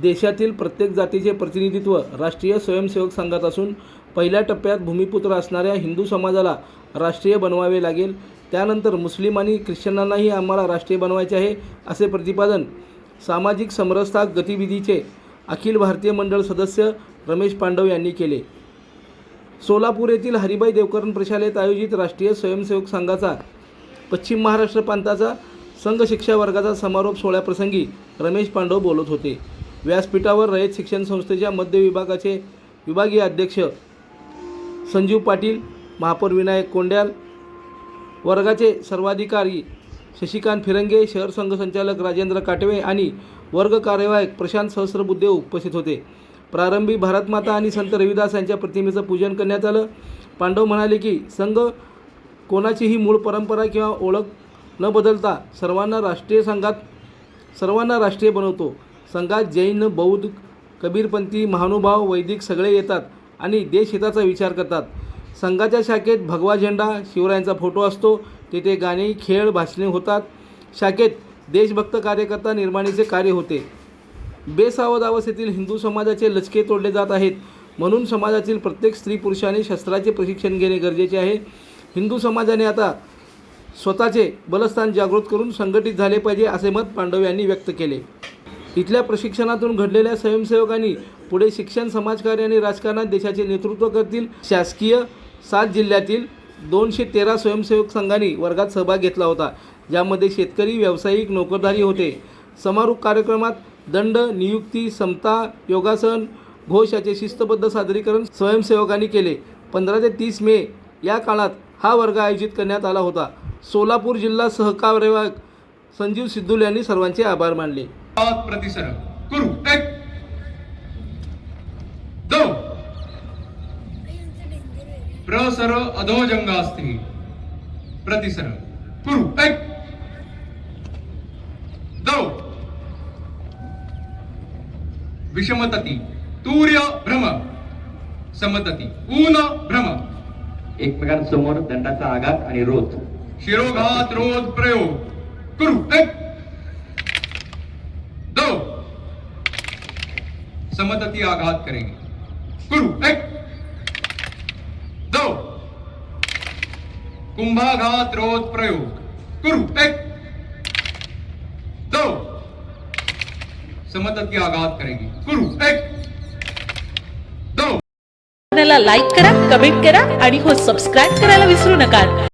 देशातील प्रत्येक जातीचे प्रतिनिधित्व राष्ट्रीय स्वयंसेवक संघात असून पहिल्या टप्प्यात भूमिपुत्र असणाऱ्या हिंदू समाजाला राष्ट्रीय बनवावे लागेल। त्यानंतर मुस्लिम आणि ख्रिश्चनांनाही आम्हाला राष्ट्रीय बनवायचे आहे, असे प्रतिपादन सामाजिक समरसता गतिविधीचे अखिल भारतीय मंडळ सदस्य रमेश पांडव यांनी केले। सोलापूर येथील हरिभाई देवकरण प्रशालेत आयोजित राष्ट्रीय स्वयंसेवक संघाचा पश्चिम महाराष्ट्र प्रांताचा संघ शिक्षा वर्गाचा समारोप सोहळ्याप्रसंगी रमेश पांडव बोलत होते। व्यासपीठावर रयत शिक्षण संस्थेच्या मध्य विभागाचे विभागीय अध्यक्ष संजीव पाटील, महापौर विनायक कोंड्याल, वर्गाचे सर्वाधिकारी शशिकांत फिरंगे, शहर संघ संचालक राजेंद्र काटवे आणि वर्ग कार्यवाहक प्रशांत सहस्रबुद्धे उपस्थित होते। प्रारंभी भारतमाता आणि संत रविदास यांच्या प्रतिमेचं पूजन करण्यात आलं। पांडव म्हणाले की संघ कोणाचीही मूळ परंपरा किंवा ओळख न बदलता सर्वांना राष्ट्रीय बनवतो। संघात जैन, बौद्ध, कबीरपंथी, महानुभाव, वैदिक सगळे येतात आणि देशहिताचा विचार करतात। संघाच्या शाखेत भगवा झेंडा, शिवरायांचा फोटो असतो, तेथे गाणे, खेळ, भाषणे होतात। शाखेत देशभक्त कार्यकर्ता निर्माणीचे कार्य होते। बेसावध अवस्थेतील हिंदू समाजाचे लचके तोडले जात आहेत, म्हणून समाजातील प्रत्येक स्त्री पुरुषाने शस्त्राचे प्रशिक्षण घेणे गरजेचे आहे। हिंदू समाजाने आता स्वतःचे बलस्थान जागृत करून संघटित झाले पाहिजे, असे मत पांडव यांनी व्यक्त केले। इथल्या प्रशिक्षणातून घडलेल्या स्वयंसेवकांनी पुढे शिक्षण, समाजकार्य आणि राजकारणात देशाचे नेतृत्व करतील। शासकीय 7 जिल्ह्यातील 213 स्वयंसेवक संघांनी वर्गात सहभाग घेतला होता, ज्यामध्ये शेतकरी, व्यावसायिक, नोकरदारी होते। समारोप कार्यक्रमात दंड, नियुक्ती, समता, योगासन, घोष याचे शिस्तबद्ध सादरीकरण स्वयंसेवकांनी केले। 15 ते 30 मे या काळात हा वर्ग आयोजित करण्यात आला होता। सोलापूर जिल्हा सहकार्यवाहक संजीव सिद्धूल यांनी सर्वांचे आभार मानले। प्रतिसरम कुरु 1 2 प्रसर अधोजंगास्ति प्रतिसरम कुरु 1 2 विषमतति तूर्य भ्रम समतति ऊन भ्रम एकमेकांसमोर दंडाचा आघात आणि रोध शिरोघात रोध प्रयोग कुरु 1 2 समतति आघात करेंगे कुरु 1 2 कुंभाघात रोध प्रयोग कुरु 1 2 समतति आघात करेंगे कुरु 1 2 लाईक करा, कमेंट करा आणि हो सबस्क्राईब करायला विसरू नका।